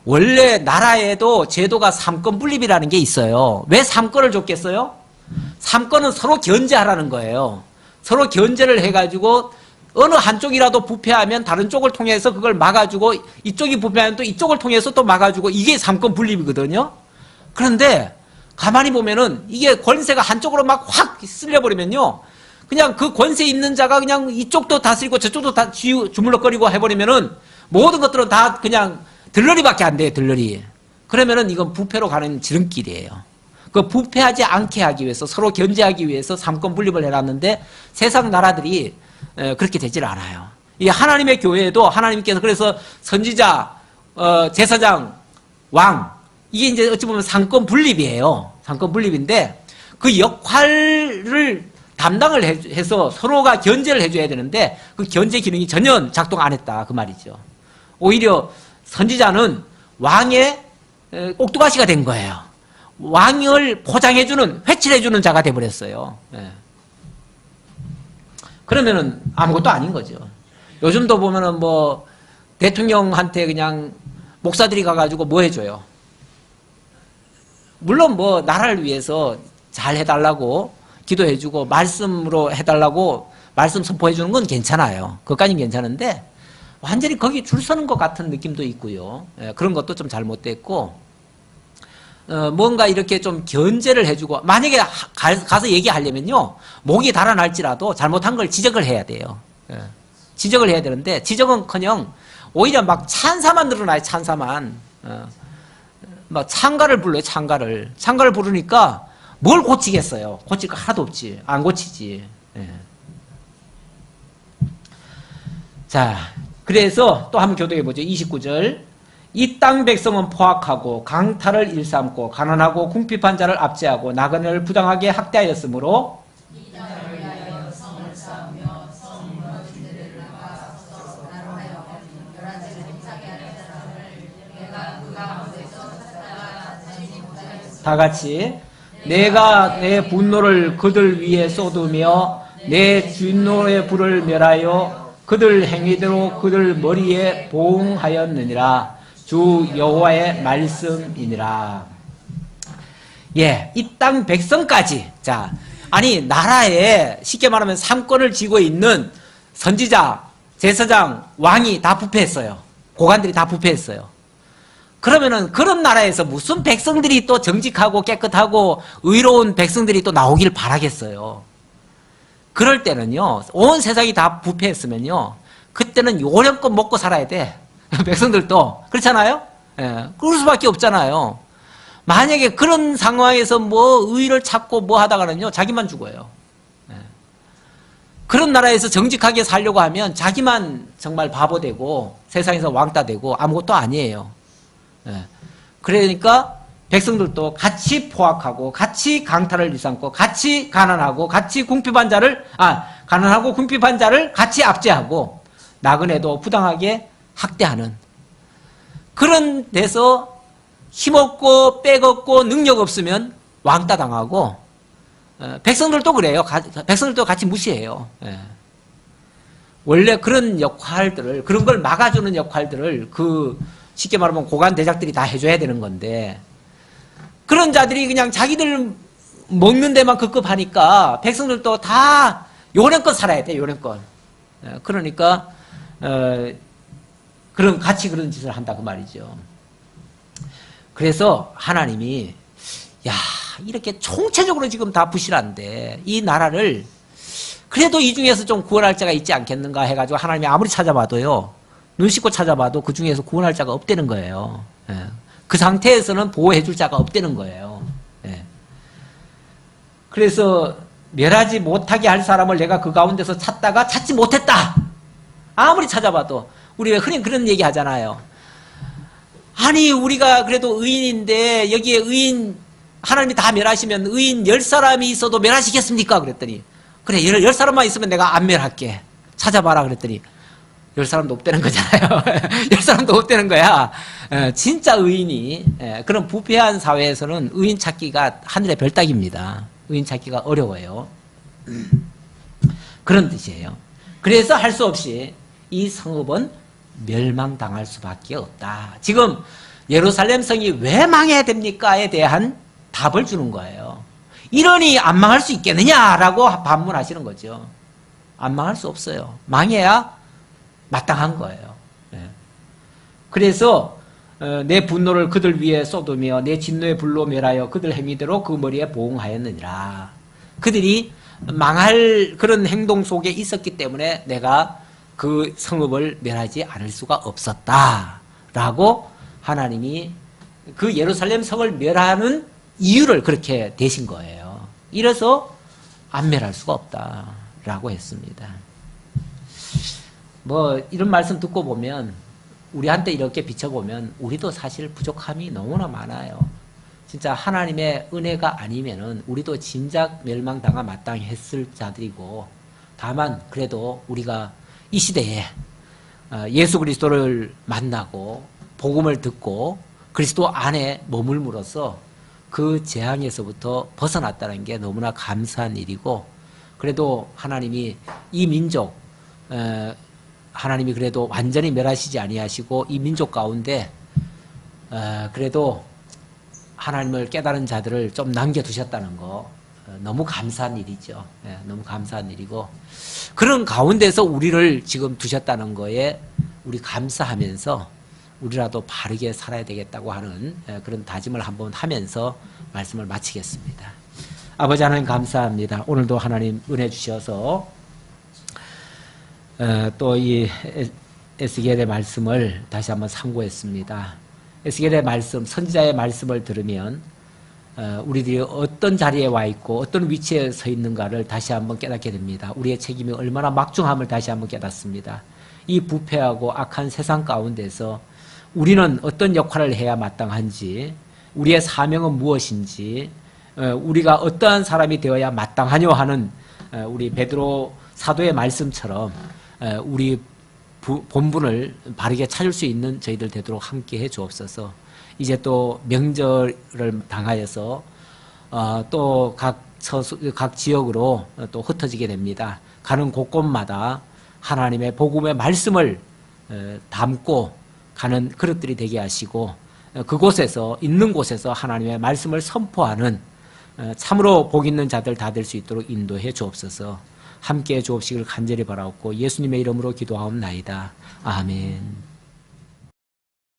원래 나라에도 제도가 삼권 분립이라는 게 있어요. 왜 삼권을 줬겠어요? 삼권은 서로 견제하라는 거예요. 서로 견제를 해가지고 어느 한쪽이라도 부패하면 다른 쪽을 통해서 그걸 막아주고 이쪽이 부패하면 또 이쪽을 통해서 또 막아주고 이게 삼권 분립이거든요. 그런데 가만히 보면은 이게 권세가 한쪽으로 막 확 쓸려버리면요. 그냥 그 권세 있는 자가 그냥 이쪽도 다스리고 저쪽도 다 주물럭거리고 해버리면은 모든 것들은 다 그냥 들러리밖에 안 돼요. 들러리. 그러면은 이건 부패로 가는 지름길이에요. 그 부패하지 않게 하기 위해서 서로 견제하기 위해서 삼권 분립을 해놨는데 세상 나라들이 그렇게 되질 않아요. 이 하나님의 교회에도 하나님께서 그래서 선지자, 제사장, 왕 이게 이제 어찌 보면 삼권 분립이에요. 삼권 분립인데 그 역할을 담당을 해서 서로가 견제를 해줘야 되는데 그 견제 기능이 전혀 작동 안 했다 그 말이죠. 오히려 선지자는 왕의 옥두가시가 된 거예요. 왕을 포장해주는 회칠해주는 자가 돼버렸어요. 그러면은 아무것도 아닌 거죠. 요즘도 보면은 뭐 대통령한테 그냥 목사들이 가가지고 뭐 해줘요? 물론 뭐 나라를 위해서 잘 해달라고 기도해주고 말씀으로 해달라고 말씀 선포해주는 건 괜찮아요. 그것까지는 괜찮은데 완전히 거기 줄 서는 것 같은 느낌도 있고요. 그런 것도 좀 잘못됐고 뭔가 이렇게 좀 견제를 해주고 만약에 가서 얘기하려면요. 목이 달아날지라도 잘못한 걸 지적을 해야 돼요. 지적을 해야 되는데 지적은커녕 오히려 막 찬사만 늘어나요. 찬사만. 막 찬가를 불러요. 찬가를 부르니까 뭘 고치겠어요. 고칠 거 하나도 없지. 안 고치지. 자, 그래서 또 한번 교독해 보죠. 29절. 이 땅 백성은 포악하고 강탈을 일삼고 가난하고 궁핍한 자를 압제하고 나그네를 부당하게 학대하였으므로 다 같이 내가 내 분노를 그들 위에 쏟으며 내 진노의 불을 멸하여 그들 행위대로 그들 머리에 보응하였느니라. 주 여호와의 말씀이니라. 예, 이 땅 백성까지. 자, 아니 나라에 쉽게 말하면 삼권을 쥐고 있는 선지자, 제사장, 왕이 다 부패했어요. 고관들이 다 부패했어요. 그러면은 그런 나라에서 무슨 백성들이 또 정직하고 깨끗하고 의로운 백성들이 또 나오길 바라겠어요. 그럴 때는요, 온 세상이 다 부패했으면요, 그때는 요령껏 먹고 살아야 돼. 백성들도. 그렇잖아요? 예, 그럴 수밖에 없잖아요. 만약에 그런 상황에서 뭐 의를 찾고 뭐 하다가는요, 자기만 죽어요. 예. 그런 나라에서 정직하게 살려고 하면 자기만 정말 바보 되고 세상에서 왕따 되고 아무것도 아니에요. 예. 그러니까 백성들도 같이 포악하고 같이 강탈을 일삼고 같이 가난하고 같이 가난하고 궁핍한 자를 같이 압제하고 나그네도 부당하게 학대하는 그런 데서 힘없고 빼없고 능력 없으면 왕따 당하고 백성들도 그래요. 백성들도 같이 무시해요. 예. 원래 그런 역할들을 그런 걸 막아주는 역할들을 쉽게 말하면 고관 대작들이 다 해줘야 되는 건데 그런 자들이 그냥 자기들 먹는 데만 급급하니까 백성들도 다 요령껏 살아야 돼. 요령껏. 그러니까 같이 그런 짓을 한다 그 말이죠. 그래서 하나님이 이렇게 총체적으로 지금 다 부실한데 이 나라를 그래도 이 중에서 좀 구원할 자가 있지 않겠는가 해가지고 하나님이 아무리 찾아봐도요, 눈 씻고 찾아봐도 그 중에서 구원할 자가 없다는 거예요. 예. 그 상태에서는 보호해 줄 자가 없다는 거예요. 예. 그래서 멸하지 못하게 할 사람을 내가 그 가운데서 찾다가 찾지 못했다. 아무리 찾아봐도. 우리 왜 흔히 그런 얘기 하잖아요. 아니 우리가 그래도 의인인데 여기에 의인 하나님이 다 멸하시면 의인 10사람이 있어도 멸하시겠습니까? 그랬더니 그래 10사람만 있으면 내가 안 멸할게. 찾아봐라 그랬더니 10사람도 없다는 거잖아요. 10사람도 없다는 거야. 진짜 의인이 그런 부패한 사회에서는 의인 찾기가 하늘의 별따기입니다. 의인 찾기가 어려워요. 그런 뜻이에요. 그래서 할 수 없이 이 성읍은 멸망당할 수밖에 없다. 지금 예루살렘 성이 왜 망해야 됩니까에 대한 답을 주는 거예요. 이러니 안 망할 수 있겠느냐라고 반문하시는 거죠. 안 망할 수 없어요. 망해야 마땅한 거예요. 그래서 내 분노를 그들 위에 쏟으며 내 진노의 불로 멸하여 그들 행위대로 그 머리에 보응하였느니라. 그들이 망할 그런 행동 속에 있었기 때문에 내가 그 성읍을 멸하지 않을 수가 없었다라고 하나님이 그 예루살렘 성을 멸하는 이유를 그렇게 대신 거예요. 이래서 안 멸할 수가 없다라고 했습니다. 뭐 이런 말씀 듣고 보면 우리한테 이렇게 비춰보면 우리도 사실 부족함이 너무나 많아요. 진짜 하나님의 은혜가 아니면은 우리도 진작 멸망당하 마땅히 했을 자들이고, 다만 그래도 우리가 이 시대에 예수 그리스도를 만나고 복음을 듣고 그리스도 안에 머물므로써 그 재앙에서부터 벗어났다는 게 너무나 감사한 일이고, 그래도 하나님이 이 민족 하나님이 그래도 완전히 멸하시지 아니하시고 이 민족 가운데 그래도 하나님을 깨달은 자들을 좀 남겨두셨다는 거 너무 감사한 일이죠. 너무 감사한 일이고, 그런 가운데서 우리를 지금 두셨다는 거에 우리 감사하면서 우리라도 바르게 살아야 되겠다고 하는 그런 다짐을 한번 하면서 말씀을 마치겠습니다. 아버지 하나님 감사합니다. 오늘도 하나님 은혜 주셔서 또 이 에스겔의 말씀을 다시 한번 상고했습니다. 에스겔의 말씀, 선지자의 말씀을 들으면 우리들이 어떤 자리에 와 있고 어떤 위치에 서 있는가를 다시 한번 깨닫게 됩니다. 우리의 책임이 얼마나 막중함을 다시 한번 깨닫습니다. 이 부패하고 악한 세상 가운데서 우리는 어떤 역할을 해야 마땅한지, 우리의 사명은 무엇인지, 우리가 어떠한 사람이 되어야 마땅하뇨 하는 우리 베드로 사도의 말씀처럼 우리 본분을 바르게 찾을 수 있는 저희들 되도록 함께 해 주옵소서. 이제 또 명절을 당하여서 또 각 지역으로 또 흩어지게 됩니다. 가는 곳곳마다 하나님의 복음의 말씀을 담고 가는 그릇들이 되게 하시고, 그곳에서 있는 곳에서 하나님의 말씀을 선포하는 참으로 복 있는 자들 다 될 수 있도록 인도해 주옵소서. 함께 해 주옵시길 간절히 바라옵고 예수님의 이름으로 기도하옵나이다. 아멘.